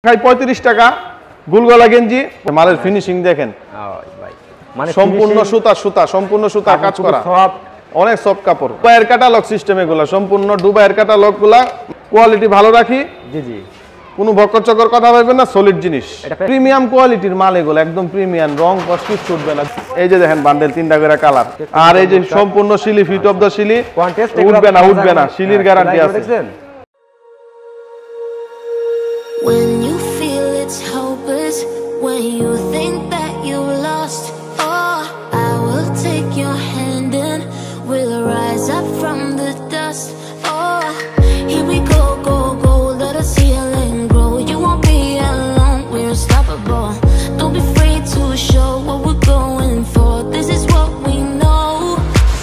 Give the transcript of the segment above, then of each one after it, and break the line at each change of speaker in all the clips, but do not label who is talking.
35 টাকা গুলগলা গেঞ্জি মালের ফিনিশিং দেখেন
ভাই মানে
সম্পূর্ণ সুতা কাজ করা
সব
অনেক সফট কাপড় দুবাইয়ের ক্যাটালগ সিস্টেম এগুলা সম্পূর্ণ দুবাইয়ের ক্যাটালগগুলা কোয়ালিটি ভালো রাখি
জি জি
কোনো বকরচকর কথা বলবেন না সলিড জিনিস প্রিমিয়াম কোয়ালিটির মাল এগুলো একদম প্রিমিয়াম রং কষ্ট ছুটবে না এই যে দেখেন বান্ডেল তিনটা করে কালার আর এই যে সম্পূর্ণ শিলি ফিট অফ দা শিলি উঠবে না শিলির গ্যারান্টি আছে
When you feel it's hopeless, when you think that you lost, oh, I will take your hand and we'll rise up from the dust. Oh, here we go, let us heal and grow. You won't be alone, we're unstoppable. Don't be afraid to show what we're going for. This is what we know.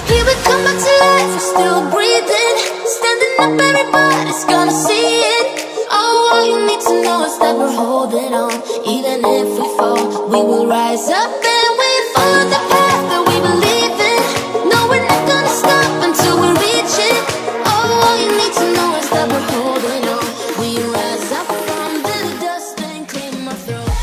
Here we come back to life, we're still breathing. Standing up, everybody's gonna see it. All you need to know is that we're holding on. Even if we fall, we will rise up and we follow the path that we believe in. No, we're not gonna stop until we reach it. All you need to know is that we're holding on. We rise up from the dust and claim our throne.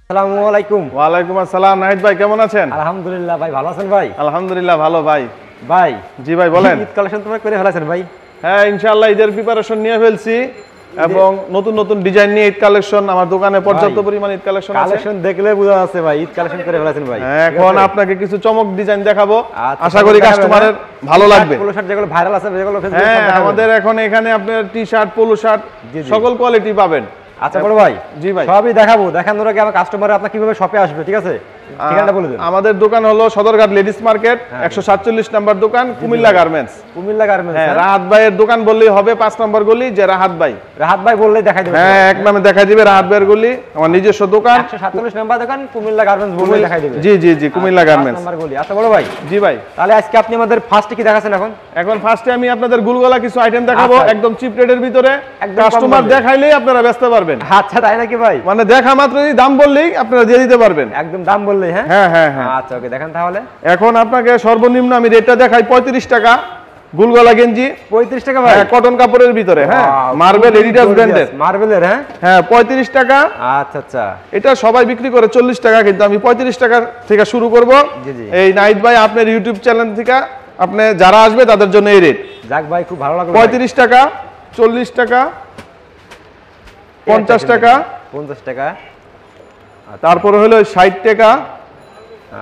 আসসালামু আলাইকুম।
ওয়া আলাইকুম আসসালাম। নাহিদ ভাই কেমন আছেন?
আলহামদুলিল্লাহ ভাই, ভালো আছেন ভাই?
আলহামদুলিল্লাহ ভালো ভাই।
ভাই
জি ভাই বলেন।
ঈদ কালেকশন তোমরা করে ফেলেছেন ভাই?
হ্যাঁ ইনশাআল্লাহ ঈদের প্রিপারেশন নিয়ে ফেলছি এবং নতুন নতুন ডিজাইন নিয়ে ঈদ কালেকশন আমার দোকানে পর্যাপ্ত পরিমাণ ঈদ কালেকশন আছে।
কালেকশন দেখলে বোঝা যাচ্ছে ভাই ঈদ কালেকশন করে ফেলেছেন ভাই।
এখন আপনাকে কিছু চমক ডিজাইন দেখাবো, আশা করি কাস্টমারের ভালো লাগবে।
পোলো শার্ট যেগুলো ভাইরাল আছে যেগুলো ফেসবুকে
হ্যাঁ আমাদের এখন এখানে আপনার টি-শার্ট পোলো শার্ট সকল কোয়ালিটি পাবেন।
আচ্ছা বড় ভাই
জি ভাই
সবই দেখাবো, দেখানোর আগে আমার কাস্টমার আপনার কিভাবে শপে আসবে ঠিক আছে ঠিকানাটা বলে দেন।
আমাদের দোকান হলো সদরঘাট লেডিস মার্কেট 147 নম্বর দোকান কুমিল্লা গার্মেন্টস।
কুমিল্লা গার্মেন্টস
হ্যাঁ রাহাত ভাইয়ের দোকান বললেই হবে 5 নম্বর গলি যে রাহাত ভাই।
রাহাত ভাই বললেই দেখাই দেবে।
হ্যাঁ এক নামে দেখাই দিবে রাহাত ভাইয়ের গলি আমার নিজস্ব দোকান
147 নম্বর দোকান কুমিল্লা গার্মেন্টস বললেই দেখাই দিবে।
জি জি জি কুমিল্লা গার্মেন্টস
নম্বর গলি। আচ্ছা বড় ভাই
জি ভাই
তাহলে আজকে আপনি আমাদের ফার্স্টে কি দেখাচ্ছেন এখন?
এখন ফার্স্টে আমি আপনাদের গুলগলা কিছু আইটেম দেখাবো একদম চিপ রেটের ভিতরে, কাস্টমার দেখাইলেই আপনারা ব্যস্ত পারবেন।
আচ্ছা তাই নাকি ভাই?
মানে দেখা মাত্রই দাম বললেই আপনারা দিয়ে দিতে পারবেন
একদম দাম বললেই। হ্যাঁ
হ্যাঁ হ্যাঁ হ্যাঁ
আচ্ছা ওকে দেখেন তাহলে।
এখন আপনাকে সর্বনিম্ন আমি রেটটা দেখাই 35 টাকা গুলগলা গেঞ্জি
35 টাকা ভাই?
হ্যাঁ কটন কাপড়ের ভিতরে। হ্যাঁ মার্বেল এডিডাস ব্র্যান্ডের
মার্বেলের। হ্যাঁ
হ্যাঁ 35 টাকা।
আচ্ছা আচ্ছা
এটা সবাই বিক্রি করে 40 টাকা কিন্তু আমি 35 টাকা থেকে শুরু করব। এই নাহিদ ভাই আপনার ইউটিউব চ্যানেল থেকে আপনি যারা আসবে তাদের জন্য এই রেট।
যাক ভাই খুব ভালো লাগলো।
35 টাকা 40 টাকা 50 টাকা
50 টাকা
তারপরে হলো 60 টাকা।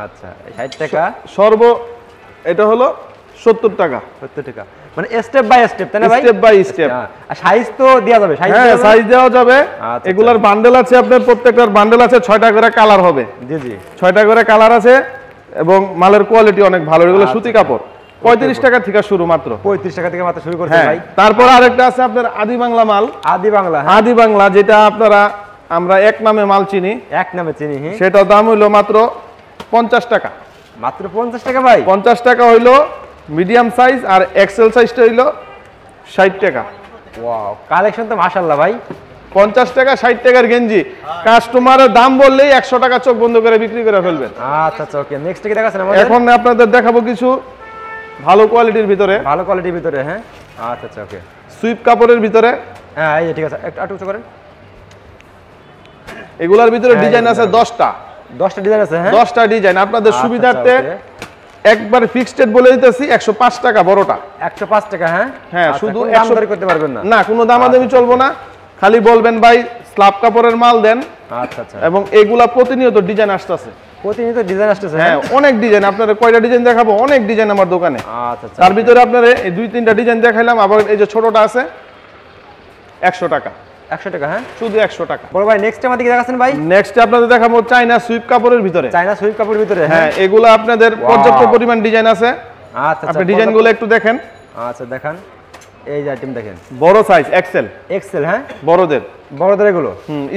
আচ্ছা 60 টাকা
সর্ব এটা হলো 70 টাকা
70 টাকা মানে স্টেপ বাই স্টেপ তাই না ভাই?
Step by step.
আর সাইজ তো দেয়া যাবে?
হ্যাঁ সাইজ দেওয়া যাবে। এগুলার বান্ডেল আছে আপনার প্রত্যেকটার বান্ডেল আছে 6টা করে কালার হবে।
জি জি
6টা করে কালার আছে এবং মালের কোয়ালিটি অনেক ভালো। এগুলো সুতি কাপড় 35 টাকা থেকে শুরু মাত্র।
35 টাকা থেকে মাত্র শুরু করতে ভাই।
তারপর আরেকটা আছে আপনার আদি বাংলা মাল।
আদি বাংলা?
আদি বাংলা যেটা আপনারা আমরা এক নামে মাল চিনি,
এক নামে চিনি। হ্যাঁ
সেটার দাম হইলো মাত্র 50 টাকা।
মাত্র 50 টাকা ভাই?
50 টাকা হইলো মিডিয়াম সাইজ আর এক্সেল সাইজটা হইলো 60 টাকা।
ওয়াও কালেকশন তো মাশাআল্লাহ ভাই।
50 টাকা 60 টাকার গেঞ্জি কাস্টমারের দাম বললেই 100 টাকা চোখ বন্ধ করে বিক্রি করে ফেলবেন।
আচ্ছা আচ্ছা ওকে নেক্সট কি দেখাচ্ছেন আমাদের?
এখন আপনাদের দেখাবো কিছু ভালো কোয়ালিটির ভিতরে।
ভালো কোয়ালিটির ভিতরে। হ্যাঁ আচ্ছা আচ্ছা ওকে
সুইপ কাপড়ের ভিতরে।
হ্যাঁ এই ঠিক আছে একটু উঁচু করেন।
এগুলার ভিতরে ডিজাইন আছে 10টা।
10টা ডিজাইন আছে? হ্যাঁ
10টা ডিজাইন আপনাদের সুবিধার্থে একবার ফিক্সড রেট বলে দিতেছি 105 টাকা বড়টা।
105 টাকা? হ্যাঁ
হ্যাঁ শুধু
দামাদামি করতে পারবেন না?
না কোনো দামাদামি চলবে না, খালি বলবেন ভাই স্ল্যাব কাপড়ের মাল দেন।
আচ্ছা আচ্ছা
এবং এগুলা প্রতিনিয়ত ডিজাইন আসতেছে।
প্রতিনিয়ত ডিজাইন আসতেছে?
হ্যাঁ অনেক ডিজাইন। আপনারা কয়টা ডিজাইন দেখাবো? অনেক ডিজাইন আমার দোকানে।
আচ্ছা আচ্ছা
তার ভিতরে আপনারা এই 2-3টা ডিজাইন দেখাইলাম। আবার এই যে ছোটটা আছে 100 টাকা।
100 টাকা? হ্যাঁ শুধু
100 টাকা।
বড় ভাই নেক্সট আমাদের কি দেখাচ্ছেন ভাই?
নেক্সট আপনাদের দেখাবো চায়না সুইপ কাপড়ের ভিতরে।
চায়না সুইপ কাপড়ের ভিতরে?
হ্যাঁ এগুলা আপনাদের পর্যাপ্ত পরিমাণ ডিজাইন আছে।
আচ্ছা
আপনি ডিজাইনগুলো একটু দেখেন।
আচ্ছা দেখান এই যে আইটেম দেখেন
বড় সাইজ এক্সেল।
এক্সেল? হ্যাঁ
বড়দের
এগুলো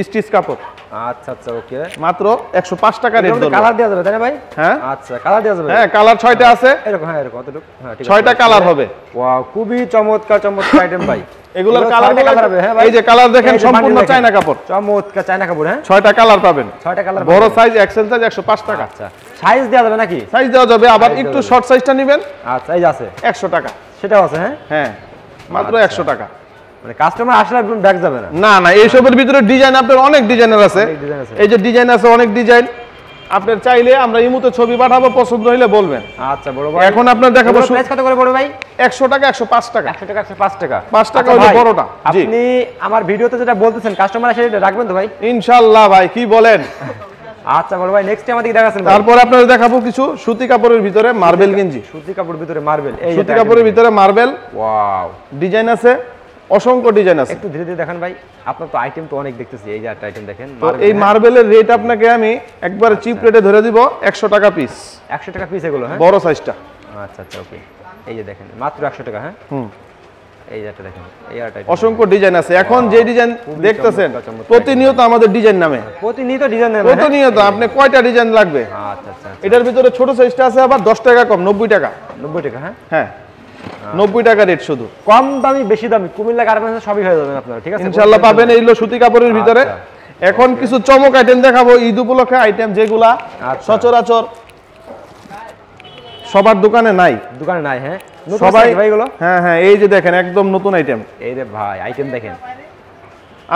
স্টিচ কাপড়।
আচ্ছা আচ্ছা ওকে
মাত্র 105 টাকা রেট।
কালার দেওয়া যাবে তাই না ভাই?
হ্যাঁ
আচ্ছা কালার দেওয়া যাবে?
হ্যাঁ কালার 6টা আছে
এরকম। হ্যাঁ এরকম কতটুকু? হ্যাঁ ঠিক আছে
6টা কালার হবে।
ওয়াও খুবই চমৎকার আইটেম ভাই।
এগুলোর কালার হবে। হ্যাঁ ভাই এই যে কালার দেখেন সম্পূর্ণ চায়না কাপড়।
চমৎকার চায়না কাপড়। হ্যাঁ
6টা কালার পাবেন।
6টা কালার
বড় সাইজ এক্সেল সাইজ 105 টাকা।
আচ্ছা সাইজ দেওয়া যাবে নাকি?
সাইজ দেওয়া যাবে, আবার একটু শর্ট সাইজটা নেবেন।
আচ্ছা, এই যে আছে
100 টাকা।
সেটাও আছে, হ্যাঁ
হ্যাঁ, মাত্র 100 টাকা।
মানে কাস্টমার আসলে ব্যাগ যাবে না?
না না, এইসবের ভিতরে ডিজাইন আপনার অনেক ডিজাইনের আছে। এই যে ডিজাইন আছে, অনেক ডিজাইন। আপনার চাইলে আমরা ইমুতে ছবি পাঠাবো, পছন্দ হইলে বলবেন।
আচ্ছা বড় ভাই,
এখন আপনার দেখাবো
প্রাইস কত করে বড় ভাই?
100 টাকা, 105 টাকা।
100 টাকা, 105 টাকা।
5 টাকা হলো বড়টা। জি,
আপনি আমার ভিডিওতে যেটা বলতেছেন কাস্টমার এসে এটা রাখবেন তো ভাই?
ইনশাআল্লাহ ভাই, কি বলেন?
আচ্ছা বড় ভাই, নেক্সট আমাদের দেখাচ্ছেন।
তারপর আপনাদের দেখাবো কিছু সুতি কাপড়ের ভিতরে মার্বেল গেঞ্জি।
সুতি কাপড়ের ভিতরে মার্বেল, এই
সুতি কাপড়ের ভিতরে মার্বেল।
ওয়াও,
ডিজাইন আছে, অসংখ্য ডিজাইন আছে।
একটু ধীরে ধীরে দেখান ভাই, আপনার তো আইটেম তো অনেক দেখতেছি। এই যে একটা আইটেম দেখেন,
তো এই মার্বেলের রেট আপনাকে আমি একবার চিপ রেটে ধরে দিব, 100 টাকা পিস।
100 টাকা পিস এগুলো, হ্যাঁ
বড় সাইজটা।
আচ্ছা আচ্ছা, ওকে। এই যে দেখেন মাত্র 100 টাকা, হ্যাঁ। এই যে একটা দেখেন, এই একটা
অসংখ্য ডিজাইন আছে। এখন যে ডিজাইন দেখতেছেন প্রতিনিয়ত আমাদের ডিজাইন নামে,
প্রতিনিয়ত ডিজাইন নামে,
প্রতিনিয়ত। আপনি কয়টা ডিজাইন লাগবে?
আচ্ছা আচ্ছা,
এটার ভিতরে ছোট সাইজটা আছে আবার 10 টাকা কম, 90 টাকা।
90 টাকা, হ্যাঁ
হ্যাঁ, 90 টাকা রেট শুধু।
কম দামি বেশি দামি কুমিল্লা গার্মেন্টস সবই হয়ে যাবে আপনারা, ঠিক আছে
ইনশাআল্লাহ পাবেন। এইগুলো সুতি কাপড়ের ভিতরে। এখন কিছু চমক আইটেম দেখাবো, ঈদ উপলক্ষে আইটেম যেগুলা সচরাচর সবার দোকানে নাই।
দোকানে নাই, হ্যাঁ
সবাই
ভাই এগুলো।
হ্যাঁ হ্যাঁ, এই যে দেখেন একদম নতুন আইটেম।
এই রে ভাই, আইটেম দেখেন।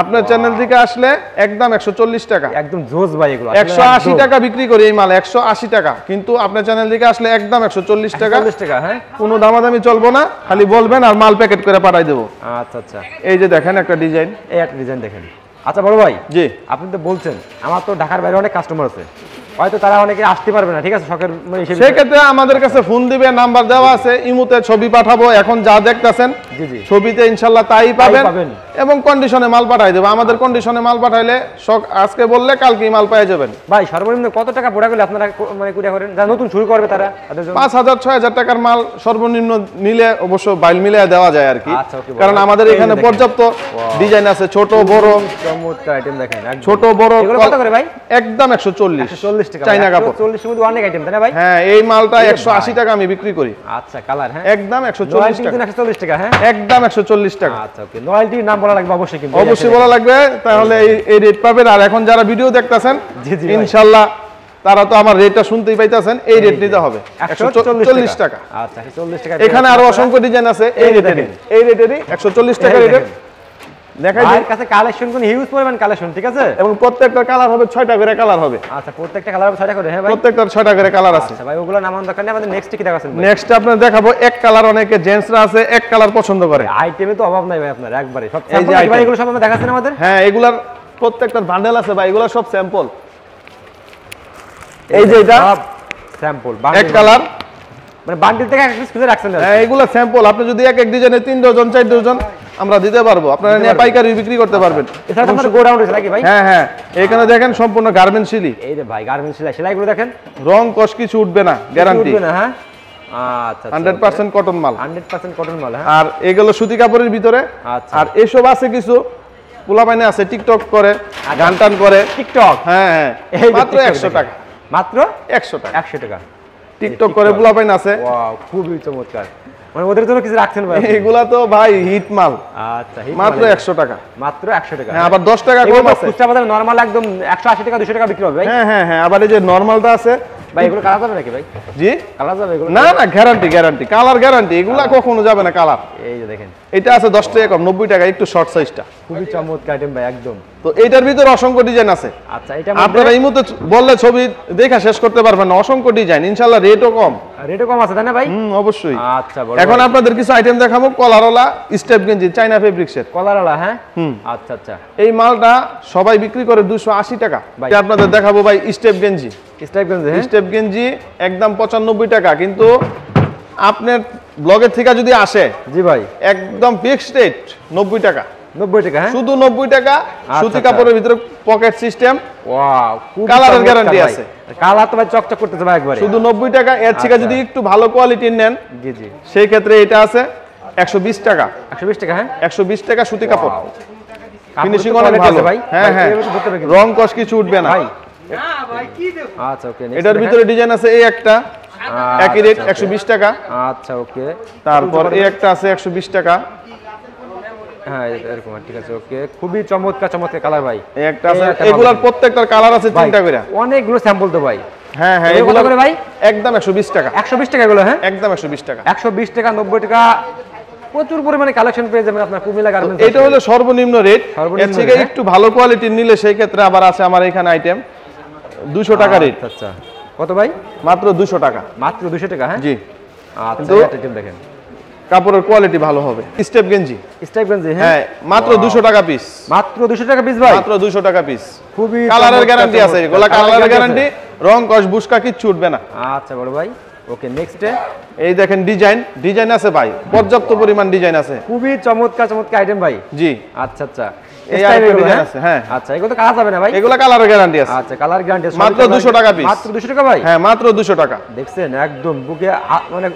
আপনার চ্যানেল থেকে আসলে একদম 140 টাকা,
একদম জোস ভাই এগুলো।
180 টাকা বিক্রি করি এই মাল, 180 টাকা। কিন্তু আপনার চ্যানেল থেকে আসলে একদম 140 টাকা।
140 টাকা, হ্যাঁ।
কোনো দামাদামি চলবো না, খালি বলবেন আর মাল প্যাকেট করে পাঠাই দেবো।
আচ্ছা আচ্ছা,
এই যে দেখেন একটা ডিজাইন।
এই একটা ডিজাইন দেখেন। আচ্ছা বড় ভাই,
জি,
আপনি তো বলছেন আমার তো ঢাকার বাইরে অনেক কাস্টমার আছে, হয়তো তারা অনেকে আসতে পারবে না, ঠিক আছে শখের হিসেবে।
সেই ক্ষেত্রে আমাদের কাছে ফোন দিবে, নাম্বার দেওয়া আছে, ইমুতে ছবি পাঠাবো। এখন যা দেখতেছেন
জি জি,
ছবিতে ইনশাআল্লাহ তাই পাবেন,
পাবেন।
এবং কন্ডিশনে মাল পাঠাই দেবো। আমাদের কন্ডিশনে মাল পাঠাইলে শখ আজকে বললে কালকেই মাল পেয়ে যাবেন।
ভাই সর্বনিম্ন কত টাকা পোড়া করলে আপনারা মানে কুরিয়া করেন, যারা নতুন শুরু করবে তারা?
5,000 6,000 টাকার মাল সর্বনিম্ন নিলে অবশ্য বাইল মিলে দেওয়া যায় আর কি।
আচ্ছা, ওকে,
কারণ আমাদের এখানে পর্যাপ্ত ডিজাইন আছে, ছোট বড়।
চমৎকার আইটেম দেখেন,
ছোট বড়।
এগুলো কত করে ভাই?
একদম 140
টাকা।
চাইনা কাপড়।
140 এর মধ্যে অনেক আইটেম তাই না ভাই?
হ্যাঁ, এই মালটা 180 টাকা আমি বিক্রি করি।
আচ্ছা, কালার, হ্যাঁ
একদম 140 টাকা।
140 টাকা, হ্যাঁ
একদম 140 টাকা।
আচ্ছা ওকে, নয়ালটির নাম বলা লাগবে অবশ্যই, কিন্তু
অবশ্যই বলা লাগবে, তাহলে এই রেট পাবেন। আর এখন যারা ভিডিও দেখতেছেন ইনশাআল্লাহ তারা তো আমার রেটটা শুনতেই পাইতেছেন, এই রেট নিতে হবে 140 টাকা।
আচ্ছা, 140 টাকা।
এখানে আরো অসংখ্য ডিজাইন আছে এই রেটেরই, 140 টাকা রেটে দেখাই দিই।
এর কাছে কালেকশন কোন হিউজ পরিমাণ কালেকশন, ঠিক আছে।
এবং প্রত্যেকটা কালার হবে 6টা করে কালার হবে।
আচ্ছা, প্রত্যেকটা কালার হবে 6টা করে, হ্যাঁ ভাই
প্রত্যেকটার 6টা করে কালার আছে।
আচ্ছা ভাই, ওগুলো নামান দরকার নেই, আমাদের নেক্সট কি দেখাচ্ছেন?
নেক্সট আপনাদের দেখাবো এক কালার। অনেকে জেন্টসরা আছে এক কালার পছন্দ করে।
আইটেমে তো অভাব নাই ভাই আপনার, একবারে সব স্যাম্পল ভাই, এগুলো সব আমরা দেখাচ্ছেন আমাদের।
হ্যাঁ, এগুলার প্রত্যেকটার বান্ডেল আছে ভাই, এগুলো সব স্যাম্পল। এই যে এটা
সব স্যাম্পল,
এক কালার,
মানে বান্ডিল থেকে এক পিস খুঁজে রাখছেন।
হ্যাঁ, এগুলো স্যাম্পল। আপনি যদি এক এক ডিজাইনে 3 ডজন 4 ডজন আমরা দিতে পারবো, আপনারা নিয়ে পাইকারি বিক্রি করতে পারবেন।
এছাড়া আমাদের গোডাউন রয়েছে নাকি ভাই?
হ্যাঁ হ্যাঁ, এখানে দেখেন সম্পূর্ণ গার্মেন্টস সিলি।
এই যে ভাই গার্মেন্টস সেলাইগুলো দেখেন,
রং কস কিছু উঠবে না, গ্যারান্টি।
উঠবে না, হ্যাঁ। আচ্ছা,
100% কটন মাল,
100% কটন মাল, হ্যাঁ।
আর এগুলো সুতি কাপড়ের ভিতরে।
আচ্ছা,
আর এসব আছে কিছু পোলাপাইনে আছে টিকটক করে, গান টান করে।
টিকটক,
হ্যাঁ হ্যাঁ, মাত্র 100 টাকা।
মাত্র
100 টাকা,
100 টাকা।
টিকটক করে পোলাপাইন আছে।
ওয়াও, খুবই চমৎকার। মানে ওদের জন্য কিছু রাখছেন ভাই?
এগুলা তো ভাই হিট মাল।
আচ্ছা,
মাত্র 100 টাকা।
মাত্র 100 টাকা।
হ্যাঁ, আবার 10 টাকা কম আছে।
খুচরা বাজারে নরমাল একদম 180 টাকা 200 টাকা বিক্রি হবে ভাই।
হ্যাঁ হ্যাঁ হ্যাঁ, আবার এই যে নরমালটা আছে
ভাই, এগুলো কালার যাবে নাকি ভাই?
জি,
কালার যাবে এগুলো?
না না, গ্যারান্টি গ্যারান্টি, কালার গ্যারান্টি, এগুলা কখনো যাবে না কালার।
এই যে দেখেন,
এটা আছে 10 টাকা কম, 90 টাকা, একটু শর্ট সাইজটা।
খুবই চমৎকার আইটেম ভাই, একদম।
তো এইটার ভিতরে অসংখ্য ডিজাইন আছে।
আচ্ছা, এটা
আপনারা এই মুহূর্তে বললে ছবি দেখা শেষ করতে পারবেন না, অসংখ্য ডিজাইন। ইনশাআল্লাহ রেটও কম।
রেটও কম আছে তাই না ভাই?
অবশ্যই।
আচ্ছা, বড়
এখন আপনাদের কিছু আইটেম দেখাবো। কলারওয়ালা স্টেপ গেঞ্জি, চাইনা ফেব্রিক্সের
কলারওয়ালা, হ্যাঁ। আচ্ছা আচ্ছা,
এই মালটা সবাই বিক্রি করে 280 টাকা। আপনাদের দেখাবো ভাই স্টেপ গেঞ্জি।
স্টেপ গেঞ্জি, হ্যাঁ।
স্টেপ গেঞ্জি একদম 95 টাকা। কিন্তু আপনার ব্লগের থেকে যদি আসে,
জি ভাই,
একদম ফিক্সড রেট 90 টাকা।
90 টাকা, হ্যাঁ।
শুধু 90 টাকা। সুতি কাপড়ের ভিতরে পকেট সিস্টেম।
ওয়াও,
কালারের গ্যারান্টি আছে।
কালার তো ভাই চকচক করতেছে ভাই একবারে।
শুধু 90 টাকা। এর থেকে যদি একটু ভালো কোয়ালিটির নেন,
জি জি,
সেই ক্ষেত্রে এটা আছে 120 টাকা।
120 টাকা, হ্যাঁ।
120 টাকা সুতি কাপড়। ফিনিশিং
কাপড় তো
অনেক ভালো।
ভাই।
হ্যাঁ হ্যাঁ, রং কস কিছু উঠবে না
ভাই। আচ্ছা ওকে,
এটার ভিতরে ডিজাইন আছে এই একটা, একই রেট 120 টাকা।
আচ্ছা ওকে,
তারপর এই একটা আছে 120 টাকা।
হ্যাঁ এরকম, ঠিক আছে ওকে। খুবই চমৎকার চমৎকার কালার ভাই।
এই একটা আছে। এগুলার প্রত্যেকটার কালার আছে 3টা করে।
অনেকগুলো স্যাম্পল তো ভাই।
হ্যাঁ হ্যাঁ,
এগুলো কত করে ভাই?
একদম 120 টাকা।
120 টাকা এগুলো, হ্যাঁ
একদম 120 টাকা।
120 টাকা, 90 টাকা, প্রচুর পরিমাণে কালেকশন পেয়ে যাবেন আপনার কুমিল্লা গার্মেন্টস।
এটা হলো সর্বনিম্ন রেট।
সর্বনিম্ন
এর থেকে
rate,
একটু ভালো কোয়ালিটির নিলে সেই ক্ষেত্রে আবার আছে আমার এখানে আইটেম 200 টাকা রেট।
আচ্ছা, কত ভাই?
মাত্র 200 টাকা।
মাত্র 200 টাকা, হ্যাঁ
জি।
আচ্ছা,
কিন্তু
এটা আইটেম দেখেন,
কাপড়ের কোয়ালিটি ভালো হবে। স্টেপ গেঞ্জি,
স্টাইপ গেঞ্জি,
হ্যাঁ মাত্র 200 টাকা পিস।
মাত্র 200 টাকা পিস ভাই,
মাত্র 200 টাকা পিস।
খুবই
কালারের গ্যারান্টি আছে, এগুলা কালারের গ্যারান্টি, রং কস বুশকা কিচ্ছু উঠবে না।
আচ্ছা বড় ভাই, ওকে নেক্সট
এই দেখেন ডিজাইন আছে ভাই, পর্যাপ্ত পরিমাণ ডিজাইন আছে।
খুবই চমৎকার আইটেম ভাই।
জি,
আচ্ছা আচ্ছা,
এই আরেকটা ডিজাইন আছে, হ্যাঁ
আচ্ছা, এগুলো তো কাজ হবে না ভাই?
এগুলা কালারের গ্যারান্টি আছে।
আচ্ছা, কালার গ্যারান্টি
মাত্র 200 টাকা পিস।
মাত্র 200 টাকা ভাই?
হ্যাঁ মাত্র 200 টাকা।
দেখছেন একদম বুকে মানে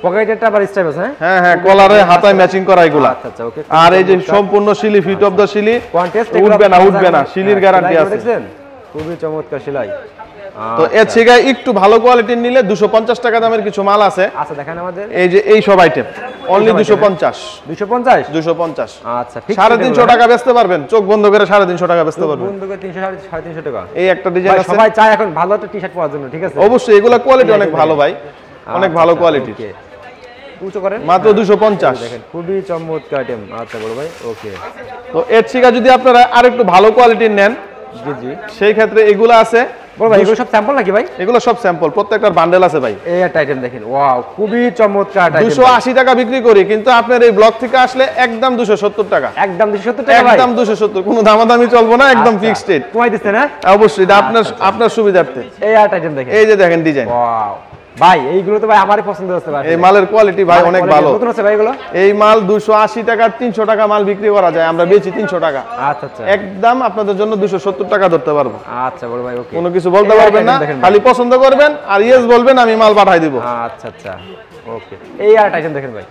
পকেটেরটা আবার স্টাইপ আছে,
হ্যাঁ হ্যাঁ, কলারে হাতায় ম্যাচিং করা এগুলা।
আচ্ছা আচ্ছা, ওকে।
আর এই যে সম্পূর্ণ শিলি, ফিট অফ দা শিলি, উঠবে না, শিলির গ্যারান্টি আছে।
দেখছেন খুবই চমৎকার সেলাই।
তো এর থেকে একটু ভালো কোয়ালিটির নিলে 250 টাকা দামের কিছু মাল আছে।
আচ্ছা দেখেন আমাদের
এই যে এই সব আইটেম অনলি 250।
250
আচ্ছা, 350 টাকা বেচতে পারবেন, চোখ বন্ধ করে 350 টাকা বেচতে পারবেন।
বন্ধ করে 300 350 টাকা।
এই একটা ডিজাইন আছে,
সবাই চায় এখন ভালো একটা টি-শার্ট পরার জন্য, ঠিক আছে?
অবশ্যই এগুলা কোয়ালিটি অনেক ভালো ভাই, অনেক ভালো কোয়ালিটি।
উঁচু করেন,
মাত্র 250।
দেখেন খুবই চমৎকার আইটেম। আচ্ছা বড় ভাই, ওকে।
তো এর থেকে যদি আপনারা আরেকটু ভালো কোয়ালিটির নেন,
জি জি,
সেই ক্ষেত্রে এগুলা আছে।
বড় ভাই এগুলো সব স্যাম্পল নাকি ভাই?
এগুলো সব স্যাম্পল, প্রত্যেকটার বান্ডেল আছে ভাই।
এই একটা আইটেম দেখেন, ওয়াও খুবই চমৎকার আইটেম।
280 টাকা বিক্রি করি, কিন্তু আপনার এই ব্লক থেকে আসলে একদম 270 টাকা।
একদম 270 টাকা ভাই?
একদম 270, কোনো দামাদামি চলবো না, একদম ফিক্সড রেট।
কমাই দিচ্ছেন না?
অবশ্যই, এটা আপনার সুবিধার্থে।
এই একটা আইটেম দেখেন,
এই যে দেখেন ডিজাইন,
ওয়াও ভাই এইগুলো তো ভাই আমারই পছন্দ হচ্ছে ভাই।
এই মালের কোয়ালিটি ভাই অনেক ভালো।
নতুন আছে ভাই এগুলো?
এই মাল 280 টাকা, 300 টাকা মাল বিক্রি করা যায়, আমরা বেচি 300 টাকা।
আচ্ছা আচ্ছা,
একদম আপনাদের জন্য 270 টাকা ধরতে পারবো।
আচ্ছা বড় ভাই, ওকে।
কোনো কিছু বলতে পারবেন না, খালি পছন্দ করবেন আর ইয়েস বলবেন, আমি মাল পাঠাই দিব।
আচ্ছা আচ্ছা, ওকে। এই একটা আইটেম দেখেন ভাই,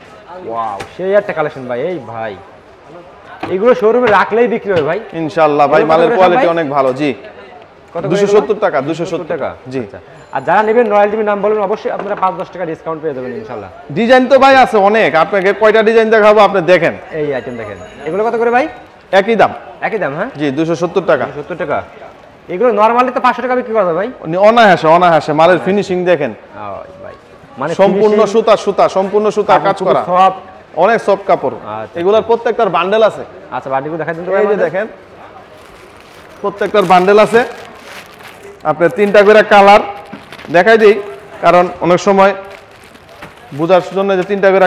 ওয়াও সেই একটা কালেকশন ভাই। এই ভাই এগুলো শোরুমে রাখলেই বিক্রি হয় ভাই
ইনশাআল্লাহ ভাই, মালের কোয়ালিটি অনেক ভালো। জি,
কত
270 টাকা, 270
টাকা।
জি।
আচ্ছা, আর যারা নেবেন রয়্যাল টিভির নাম বলবেন, অবশ্যই আপনারা 5-10 টাকা ডিসকাউন্ট পেয়ে যাবেন ইনশাআল্লাহ।
ডিজাইন তো ভাই আছে অনেক, আপনাকে কয়টা ডিজাইন দেখাবো আপনি দেখেন।
এই আইটেম দেখেন, এগুলো কত করে ভাই?
একই দাম।
একই দাম, হ্যাঁ
জি, 270 টাকা।
70 টাকা। এগুলো নরমালি তো 500 টাকা বিক্রি করা যায় ভাই।
অনায়াসে মালের ফিনিশিং দেখেন,
ভাই মানে
সম্পূর্ণ সম্পূর্ণ সুতা কাজ করা,
সব
অনেক সফট কাপড়। এগুলার প্রত্যেকটার বান্ডেল আছে।
আচ্ছা, বান্ডিলগুলো দেখাই দিন তো।
এই যে দেখেন, প্রত্যেকটার বান্ডেল আছে। আপনার 3টা করে কালার দেখাই দিই, কারণ অনেক সময় বোঝার জন্য যে 3টা করে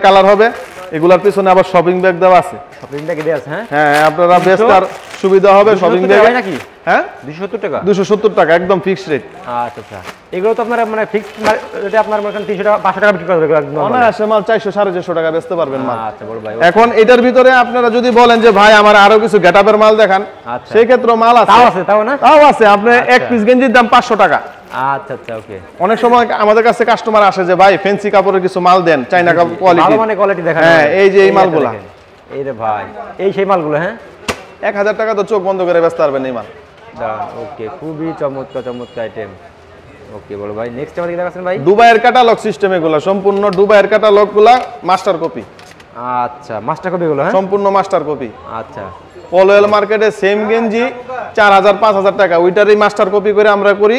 কালার হবে। এগুলার পিছনে আবার শপিং ব্যাগ দেওয়া আছে।
শপিং ব্যাগ দেওয়া আছে, হ্যাঁ
হ্যাঁ, আপনারা বেস্টার সুবিধা হবে শপিং ব্যাগ
নাকি?
হ্যাঁ
270 টাকা।
270 টাকা একদম ফিক্সড রেট।
আচ্ছা আচ্ছা, এগুলো তো আপনারা মানে ফিক্সড এটা আপনার মানে 300 টাকা 500 টাকা বিক্রি করে দেবেন একদম।
অনায়াসে মাল 400-450 টাকা বেচতে পারবেন মাল।
আচ্ছা বড় ভাই,
এখন এটার ভিতরে আপনারা যদি বলেন যে ভাই আমার আরো কিছু গেটআপের মাল দেখান,
আচ্ছা,
সেই ক্ষেত্রে মাল আছে।
তাও না?
তাও আছে। আপনি এক পিস গেঞ্জির দাম 500 টাকা।
আচ্ছা আচ্ছা, ওকে।
অনেক সময় আমাদের কাছে কাস্টমার আসে যে ভাই ফ্যান্সি কাপড়ের কিছু মাল দেন, চাইনা কোয়ালিটি,
ভালো মানে কোয়ালিটি দেখান।
হ্যাঁ, এই যে এই মালগুলা,
এই রে ভাই, এই সেই মালগুলো, হ্যাঁ
1000 টাকা তো চোখ বন্ধ করে বেচতে পারবেন এই মাল।
ওকে, খুবই চমৎকার আইটেম। ওকে বড় ভাই, নেক্সট আমাদের কি দেখাচ্ছেন ভাই?
দুবাইয়ের ক্যাটালগ সিস্টেম, এগুলো সম্পূর্ণ দুবাইয়ের ক্যাটালগ গুলা মাস্টার কপি।
আচ্ছা, মাস্টার কপি গুলো, হ্যাঁ
সম্পূর্ণ মাস্টার কপি।
আচ্ছা,
পলোয়েল মার্কেটে সেম গেঞ্জি 4000-5000 টাকা, ওইটারই মাস্টার কপি করে আমরা করি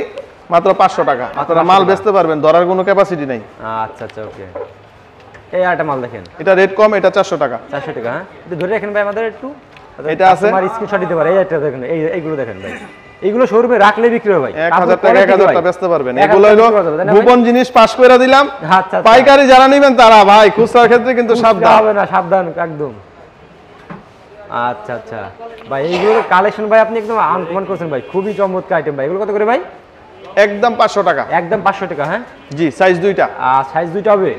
মাত্র 500 টাকা। আপনারা মাল বেচতে পারবেন, ধরার কোনো ক্যাপাসিটি নাই।
আচ্ছা আচ্ছা, ওকে। এই আরেকটা মাল দেখেন,
এটা রেট কম, এটা 400 টাকা।
400 টাকা, হ্যাঁ একটু ধরে রাখেন ভাই আমাদের একটু।
এটা আছে,
আমার স্ক্রিনশট দিতে পারে। এই একটা দেখেন, এইগুলো দেখেন ভাই, এইগুলো শোরুমে রাখলে বিক্রি হয় ভাই
1000 টাকা 1000 টাকা বেচতে পারবেন। এগুলো হলো গোপন জিনিস, পাস করে দিলাম।
আচ্ছা,
পাইকারি যারা নেবেন তারা ভাই খুচরার ক্ষেত্রে কিন্তু সাবধান
হবে না, সাবধান একদম। আচ্ছা আচ্ছা ভাই, এইগুলো কালেকশন ভাই আপনি একদম আনকমন করেছেন ভাই, খুবই চমৎকার আইটেম ভাই। এগুলো কত করে ভাই?
একদম 500 টাকা।
একদম 500 টাকা, হ্যাঁ
জি, সাইজ দুইটা।
সাইজ দুইটা হবে।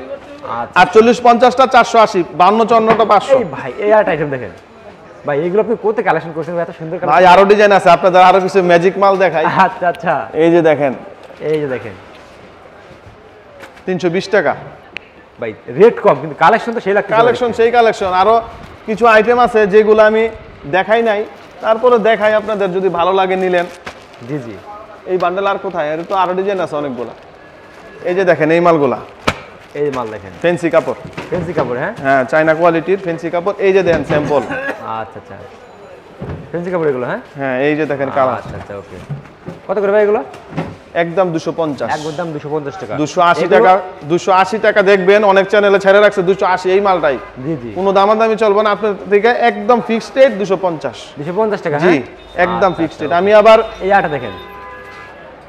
আচ্ছা,
48-50টা 480, 52-54টা 500।
এই ভাই এই আরেকটা আইটেম দেখেন ভাই, এগুলো আপনি কোথায় কালেকশন করছেন ভাই? এত সুন্দর কালেকশন
ভাই, আরো ডিজাইন আছে, আপনাদের আরো কিছু ম্যাজিক মাল দেখাই।
আচ্ছা আচ্ছা,
এই যে দেখেন,
এই যে দেখেন
320 টাকা
ভাই, রেট কম কিন্তু কালেকশন তো সেই লাগছে।
কালেকশন সেই কালেকশন। আরো কিছু আইটেম আছে যেগুলো আমি দেখাই নাই, তারপরে দেখাই আপনাদের, যদি ভালো লাগে নিলেন।
জি জি,
এই বান্ডেল আর কোথায়? এর তো আরো ডিজাইন আছে অনেকগুলা। এই যে দেখেন এই মালগুলা,
এই মাল দেখেন,
ফ্যান্সি কাপড়।
ফ্যান্সি কাপড়, হ্যাঁ
হ্যাঁ, চায়না কোয়ালিটির ফ্যান্সি কাপড়। এই যে দেখেন স্যাম্পল।
আচ্ছা আচ্ছা, ফ্যান্সি কাপড় এগুলো, হ্যাঁ
হ্যাঁ, এই যে দেখেন কালার।
আচ্ছা আচ্ছা, ওকে। কত করে ভাই এগুলো?
একদম 250,
একদম 250 টাকা।
280 টাকা, 280 টাকা দেখবেন অনেক চ্যানেলে ছেড়ে রাখছে 280 এই মালটাই।
জি জি,
কোনো দামাদামি চলবে না আপনার থেকে, একদম ফিক্সড রেট 250।
250 টাকা।
জি,
হ্যাঁ
একদম ফিক্সড রেট। আমি আবার
এই আটা দেখেন,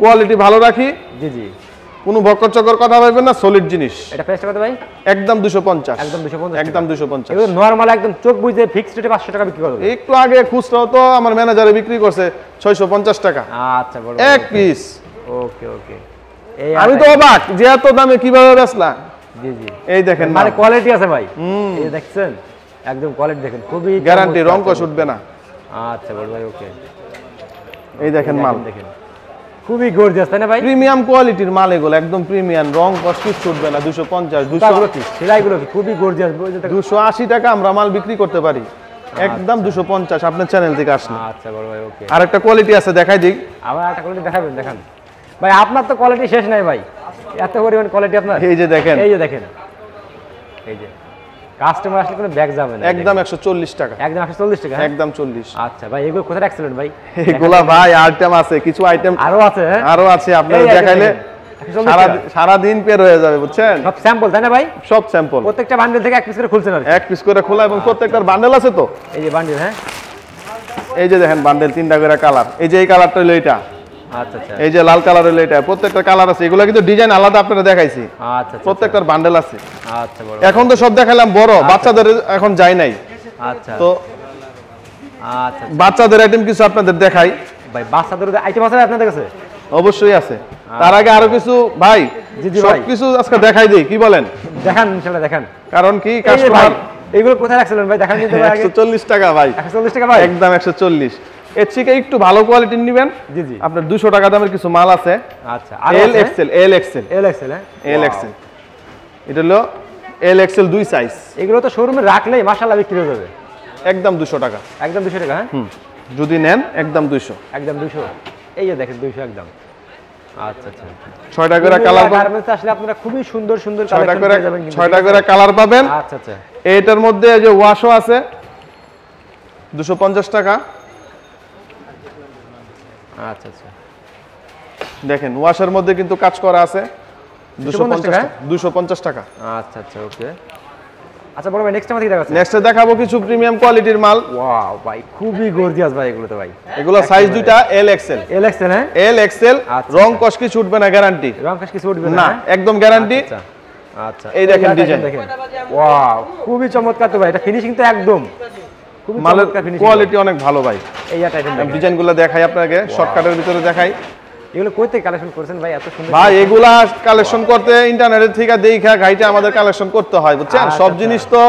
কোয়ালিটি ভালো রাখি,
জি জি,
কোনো বকর চকর কথা বলবেন না, সলিড জিনিস।
এটা প্রাইসটা কত ভাই?
একদম 250,
একদম 250,
একদম 250।
এগুলো নরমাল একদম চোখ বুঝে ফিক্সড রেটে 500 টাকা বিক্রি করবে।
একটু আগে খুচরাও তো আমার ম্যানেজারে বিক্রি করছে 650 টাকা
আচ্ছা, বড়
এক পিস।
ওকে ওকে, এই
আমি তো অবাক যে এত দামে কিভাবে বেচলা।
জি জি,
এই দেখেন
মানে কোয়ালিটি আছে ভাই, এই দেখছেন একদম কোয়ালিটি দেখেন, খুবই
গ্যারান্টি, রং কষ উঠবে না।
আচ্ছা বড় ভাই, ওকে,
এই দেখেন মাল
দেখেন খুবই গর্জিয়াস, তাই না ভাই?
প্রিমিয়াম কোয়ালিটির মাল এগুলো, একদম প্রিমিয়াম, রং কষ কিছু উঠবে না। 250, 200,
সেলাইগুলো কি খুবই গর্জিয়াস,
280 টাকা আমরা মাল বিক্রি করতে পারি, একদম 250 আপনার চ্যানেল থেকে আসলে।
আচ্ছা বড় ভাই, ওকে।
আরেকটা কোয়ালিটি আছে, দেখাই দিই।
আবার একটা কোয়ালিটি দেখাবেন, দেখান ভাই। আপনার তো কোয়ালিটি শেষ নাই ভাই, এত পরিমাণ কোয়ালিটি আপনার।
এই যে দেখেন,
এই যে দেখেন, এই যে কাস্টমার আসলে কোনো ব্যাগ যাবে না।
একদম 140 টাকা,
একদম 140 টাকা, হ্যাঁ?
একদম 40।
আচ্ছা ভাই, এগুলো কোথায় রাখছিলেন ভাই?
এগুলা ভাই আইটেম আছে, কিছু আইটেম
আরো আছে, হ্যাঁ?
আরো আছে, আপনারা
এই যে
দেখাইলে
দেখেন, 140 টাকা।
সারা দিন পের হয়ে যাবে, বুঝছেন?
সব স্যাম্পল, তাই না ভাই?
সব স্যাম্পল,
প্রত্যেকটা বান্ডেল থেকে এক পিস করে খুলছেন আর কি?
এক পিস করে খোলা, এবং প্রত্যেকটার বান্ডেল আছে তো।
এই যে বান্ডেল, হ্যাঁ,
এই যে দেখেন বান্ডেল 3টা করে কালার। এই যে এই কালারটা হলো এটা,
আচ্ছা আচ্ছা,
এই যে লাল কালার হলো এটা, প্রত্যেকটা কালার আছে। এগুলো কিন্তু ডিজাইন আলাদা আপনারা দেখাইছি,
আচ্ছা
প্রত্যেকটার বান্ডেল আছে।
আচ্ছা বড়,
এখন তো সব দেখালাম বড়, বাচ্চাদের এখন যাই নাই
আচ্ছা
তো,
আচ্ছা
বাচ্চাদের আইটেম কিছু আপনাদের দেখাই।
ভাই, বাচ্চাদের আইটেম আছে আপনাদের কাছে?
অবশ্যই আছে, তার আগে আরো কিছু ভাই,
জি জি ভাই,
সবকিছু আজকে দেখাই দিই, কি বলেন?
দেখান ইনশাআল্লাহ, দেখান।
কারণ কি,
এই যে ভাই,
কাস্টমার
এগুলো কোথায় রাখছিলেন ভাই? দেখান কিন্তু ভাই আগে।
140 টাকা ভাই,
140 টাকা ভাই,
একদম 140। এর থেকে একটু ভালো কোয়ালিটির নেবেন,
জি জি,
আপনার 200 টাকা দামের কিছু মাল আছে।
আচ্ছা,
L XL, L XL,
L XL, হ্যাঁ,
এল এক্সেল, এটা হলো এল এক্সেল 2 সাইজ।
এগুলো তো শোরুমে রাখলেই মাশাআল্লাহ বিক্রি হয়ে যাবে।
একদম 200 টাকা,
একদম 200 টাকা, হ্যাঁ,
যদি নেন একদম 200,
একদম 200। এই যে দেখেন 200 একদম। আচ্ছা আচ্ছা,
6টা করে কালার পাবেন,
গার্মেন্টসে আসলে আপনারা খুবই সুন্দর সুন্দর
6টা
কালেকশন
করে
পেয়ে যাবেন কিন্তু।
6টা করে কালার পাবেন।
আচ্ছা আচ্ছা,
এটার মধ্যে যে ওয়াশও আছে 250 টাকা।
আচ্ছা আচ্ছা,
দেখেন ওয়াশের মধ্যে কিন্তু কাজ করা আছে,
250 টাকা,
250 টাকা।
আচ্ছা আচ্ছা, ওকে। আচ্ছা বড় ভাই, নেক্সট আমাদের কি দেখাচ্ছেন?
নেক্সটে দেখাবো কিছু প্রিমিয়াম কোয়ালিটির মাল।
ওয়াও ভাই, খুবই গর্জিয়াস ভাই এগুলো তো ভাই।
এগুলো সাইজ দুইটা, এল এক্সেল,
এল এক্সেল, হ্যাঁ,
এল এক্সেল।
আচ্ছা,
রং কষ কি ছুটবে না, গ্যারান্টি,
রং কাজ কিছু উঠবে
না,
না,
একদম গ্যারান্টি।
আচ্ছা আচ্ছা,
এই দেখেন ডিজাইন,
দেখেন, ওয়াও খুবই চমৎকার তো ভাই, এটা ফিনিশিং তো একদম খুবই
মালের
চমৎকার ফিনিশিং,
কোয়ালিটি অনেক ভালো ভাই।
এই আইটেম দেখেন,
ডিজাইনগুলো দেখাই আপনাকে, শর্টকাটের ভিতরে দেখাই।
এগুলো কই থেকে কালেকশন করেছেন ভাই এত সুন্দর?
ভাই এগুলা কালেকশন করতে ইন্টারনেটের থেকে দেখা গাইতে আমাদের কালেকশন করতে হয়, বুঝছেন?
আচ্ছা,
সব জিনিস তো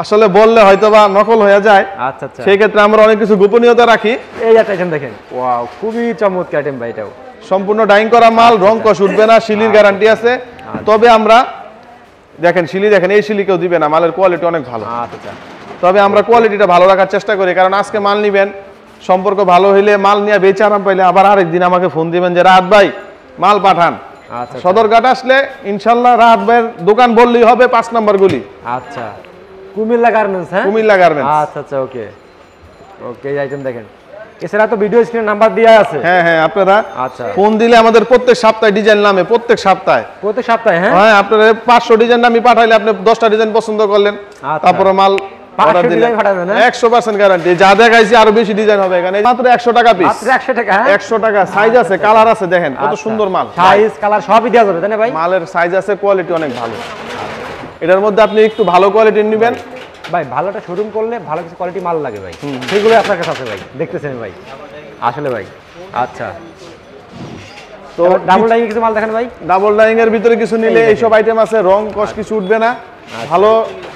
আসলে বললে হয়তো বা নকল হয়ে যায়,
আচ্ছা আচ্ছা,
সেই ক্ষেত্রে আমরা অনেক কিছু গোপনীয়তা রাখি।
এই আইটেম দেখেন, ওয়াও খুবই চমৎকার আইটেম ভাই এটাও।
সম্পূর্ণ ডাইং করা মাল, রং কষ উঠবে না, শিলির গ্যারান্টি আছে। তবে আমরা দেখেন শিলি, দেখেন এই শিলি কেউ দিবে না, মালের কোয়ালিটি অনেক ভালো।
আচ্ছা,
তবে আমরা কোয়ালিটিটা ভালো রাখার চেষ্টা করি, কারণ আজকে মাল নিবেন, সম্পর্ক ভালো হইলে মাল নিয়ে বেচে আরাম পাইলে আবার আরেকদিন আমাকে ফোন দিবেন যে রাত ভাই মাল পাঠান।
আচ্ছা,
সদরঘাট আসলে ইনশাল্লাহ রাত ভাইয়ের দোকান বললেই হবে, 5 নম্বর গুলি,
আচ্ছা, কুমিল্লা গার্মেন্টস, হ্যাঁ,
কুমিল্লা গার্মেন্টস।
আচ্ছা আচ্ছা, ওকে ওকে, এই আইটেম দেখেন। এছাড়া তো ভিডিও স্ক্রিনে নাম্বার দেওয়া আছে,
হ্যাঁ হ্যাঁ, আপনারা
আচ্ছা,
ফোন দিলে আমাদের প্রত্যেক সপ্তাহে ডিজাইন নামে, প্রত্যেক সপ্তাহে,
প্রত্যেক সপ্তাহে, হ্যাঁ,
হ্যাঁ, আপনারা 500 ডিজাইন আমি পাঠাইলে আপনি 10টা ডিজাইন পছন্দ করলেন,
আচ্ছা।
তারপরে মাল
500
অর্ডার দিলেন,
ডিজাইন পাঠাবেন, হ্যাঁ?
100% গ্যারান্টি। যা দেখাইছি আরো বেশি ডিজাইন হবে এখানে, মাত্র 100 টাকা পিস,
মাত্র 100 টাকা, হ্যাঁ?
100 টাকা। সাইজ আছে, কালার আছে, দেখেন কত
আচ্ছা।
সুন্দর মাল,
সাইজ কালার সবই দেওয়া যাবে, তাই না ভাই?
মালের সাইজ আছে, কোয়ালিটি অনেক ভালো। এটার মধ্যে আপনি একটু ভালো কোয়ালিটির নেবেন
ভাই, ভালোটা শোরুম করলে ভালো কিছু কোয়ালিটি মাল লাগে ভাই, সেগুলো আপনার কাছে আছে ভাই, দেখতেছেন ভাই আসলে ভাই। আচ্ছা,
তো
ডাবল ডাইং কিছু মাল দেখেন ভাই,
ডাবল ডাইং এর ভিতরে কিছু নিলে এইসব আইটেম আছে, রং কষ কিছু উঠবে না। ভালো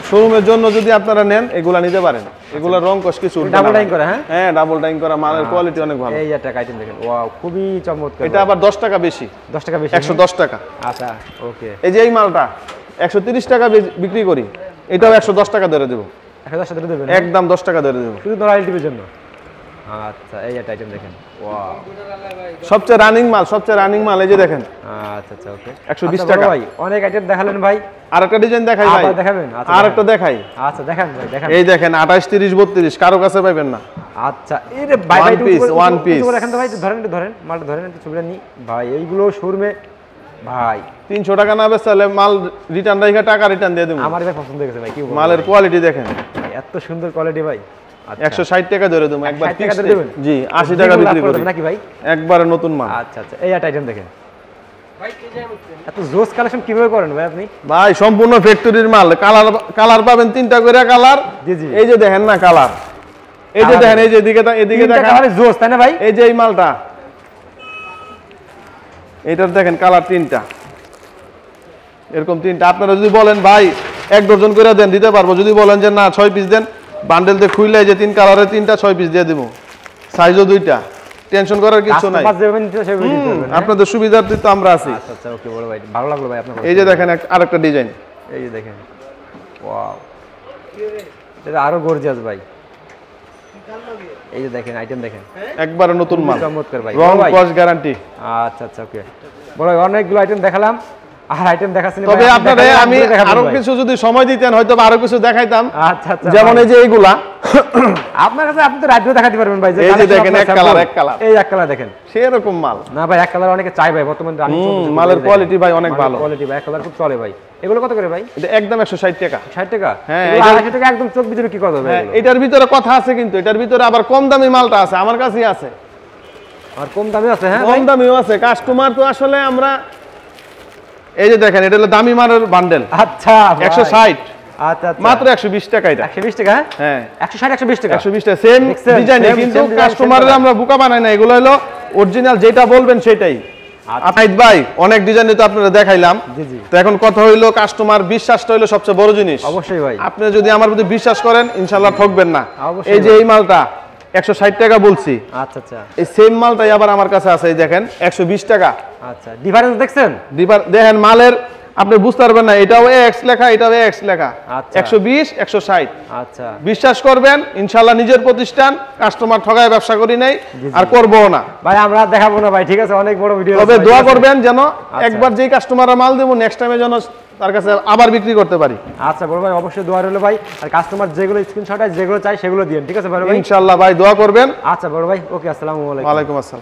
শোরুমের জন্য যদি আপনারা নেন এগুলা নিতে পারেন, এগুলা রং কষ কিছু উঠবে না।
ডাবল ডাইং করা, হ্যাঁ,
হ্যাঁ, ডাবল ডাইং করা মালের কোয়ালিটি অনেক ভালো।
এই একটা আইটেম দেখেন, ওয়াও খুবই চমৎকার।
এটা আবার 10 টাকা বেশি,
10 টাকা বেশি,
110 টাকা।
আচ্ছা, ওকে।
এই যে এই মালটা 130 টাকা বিক্রি করি, এটাও 110 টাকা ধরে দেবো,
1000 টাকা দেবেন,
একদম 10 টাকা ধরে দেবো,
শুধু নরমাল টিভির জন্য। আচ্ছা, এই একটা আইটেম দেখেন, ওয়াও
সবচেয়ে রানিং মাল, সবচেয়ে রানিং মাল। এই যে দেখেন
আচ্ছা আচ্ছা, ওকে,
120 টাকা।
ভাই অনেক আইটেম দেখালেন ভাই,
আরেকটা ডিজাইন দেখাই ভাই।
আবার দেখাবেন? আচ্ছা,
আরেকটা দেখাই।
আচ্ছা দেখেন ভাই, দেখেন।
এই দেখেন 28 30 32 কারো কাছে পাবেন না।
আচ্ছা এই রে ভাই,
One piece, one piece।
এখন তো ভাই ধরেন, একটু ধরেন মালটা, ধরেন একটু ছবিটা নি ভাই। এইগুলো শোরুমে ভাই
300 টাকা না বেচলে মাল রিটার্ন রাইখা টাকা রিটার্ন দিয়ে দেব।
আমার ভাই পছন্দ হয়ে গেছে ভাই, কি বলবো
মালের কোয়ালিটি দেখেন।
ভাই, এত সুন্দর কোয়ালিটি ভাই। আচ্ছা
160 টাকা ধরে দেব একবার
160 টাকা
fixed
ধরে দেবেন?
জি 80 টাকা বিক্রি করি
নাকি ভাই?
একবারে নতুন মাল।
আচ্ছা আচ্ছা, এই একটা আইটেম দেখেন এত জোস কালেকশন কিভাবে করেন ভাই আপনি?
ভাই সম্পূর্ণ ফ্যাক্টরির মাল। কালার কালার পাবেন 3টা করে কালার।
জি জি,
এই যে দেখেন না কালার, এই যে দেখেন, এই যে এদিকে এদিকে
তিনটা
দেখেন
কালারে জোস, তাই না ভাই?
এই যে এই মালটা, এইটার দেখেন কালার 3টা, এরকম 3টা। আপনারা যদি বলেন ভাই 1 ডজন করে দেন দিতে পারবো, যদি বলেন যে না 6 পিস দেন বান্ডেল দিয়ে খুইলে যে 3 কালারের 3টা 6 পিস দিয়ে দেব, সাইজও 2টা, টেনশন করার কিছু নাই।
কাস্টমার যেভাবে নিতে সেভাবে দিতে পারবেন, হ্যাঁ?
আপনাদের সুবিধার্থে তো আমরা আছি।
আচ্ছা আচ্ছা, ওকে বড় ভাই, ভালো লাগলো ভাই আপনার।
এই যে দেখেন আরেকটা ডিজাইন,
এই যে দেখেন, ওয়াও, এটা আরো গর্জিয়াস ভাই। এই যে দেখেন আইটেম দেখেন,
একবারে নতুন মাল,
চমৎকার ভাই,
রং
বড় ভাই।
কস গ্যারান্টি।
আচ্ছা আচ্ছা, ওকে বড় ভাই, অনেকগুলো আইটেম দেখালাম, আর আইটেম দেখাচ্ছেন
তবে আপনাদের আমি আরো কিছু যদি সময় দিতেন হয়তো আরো কিছু দেখাইতাম।
আচ্ছা আচ্ছা,
যেমন এই যে এইগুলা
আপনার কাছে আপনি তো রাজ্য দেখাতে পারবেন ভাই।
এই যে দেখেন এক কালার, এক কালার,
এই এক কালার দেখেন,
সেরকম মাল
না ভাই এক কালার অনেকে চাই ভাই, বর্তমানে রানিং চলতেছে।
মালের কোয়ালিটি ভাই অনেক ভালো,
কোয়ালিটি ভাই, এক কালার খুব চলে ভাই। এগুলো কত করে ভাই?
এটা একদম 160 টাকা।
60 টাকা?
হ্যাঁ,
এগুলো 250 টাকা একদম চোখ ভিতরে কি কথা ভাই?
হ্যাঁ, এটার ভিতরে কথা আছে, কিন্তু এটার ভিতরে আবার কম দামি মালটা আছে, আমার কাছেই আছে।
আর কম দামে আছে? হ্যাঁ
কম দামিও আছে। কাস্টমার তো আসলে আমরা, এই যে দেখেন এটা হলো দামি মালের বান্ডেল,
আচ্ছা
160,
আচ্ছা আচ্ছা,
মাত্র 120 টাকা। এটা
120 টাকা?
হ্যাঁ
160 120 টাকা,
120 টাকা, সেম
দেখছেন?
ডিজাইন,
Same,
কিন্তু
same design,
কাস্টমারের
same
আমরা বোকা বানাই না, এগুলো হলো অরিজিনাল, যেটা বলবেন সেটাই। আনাইত ভাই অনেক ডিজাইন তো আপনারা দেখাইলাম,
জি জি,
তো এখন কথা হইলো কাস্টমার বিশ্বাসটা হইলো সবচেয়ে বড় জিনিস।
অবশ্যই ভাই,
আপনি যদি আমার প্রতি বিশ্বাস করেন ইনশাআল্লাহ ঠকবেন না।
অবশ্যই
এই যে এই মালটা 160 টাকা বলছি,
আচ্ছা আচ্ছা
এই সেম মালটাই আবার আমার কাছে আছে, এই দেখেন 120 টাকা।
আচ্ছা, ডিফারেন্স দেখছেন?
দেখেন মালের আপনি বুঝতে পারবেন না, এটাও এক্স লেখা, এটাও এক্স লেখা,
আচ্ছা।
120 160।
আচ্ছা,
বিশ্বাস করবেন ইনশাআল্লাহ, নিজের প্রতিষ্ঠান, কাস্টমার ঠগায় ব্যবসা করি নাই আর করবো না
ভাই আমরা দেখাবো না ভাই, ঠিক আছে? অনেক বড় ভিডিও,
তবে দোয়া করবেন যেন একবার যেই কাস্টমাররা মাল দেবো নেক্সট টাইমে যেন তার কাছে আবার বিক্রি করতে পারি।
আচ্ছা বড় ভাই, অবশ্যই দোয়া রইলো ভাই, আর কাস্টমার যেগুলো স্ক্রিনশট আছে যেগুলো চাই সেগুলো দিন, ঠিক আছে বড় ভাই?
ইনশাআল্লাহ ভাই দোয়া করবেন।
আচ্ছা বড় ভাই, ওকে, আসসালামু আলাইকুম।
ওয়ালাইকুম আসসালাম।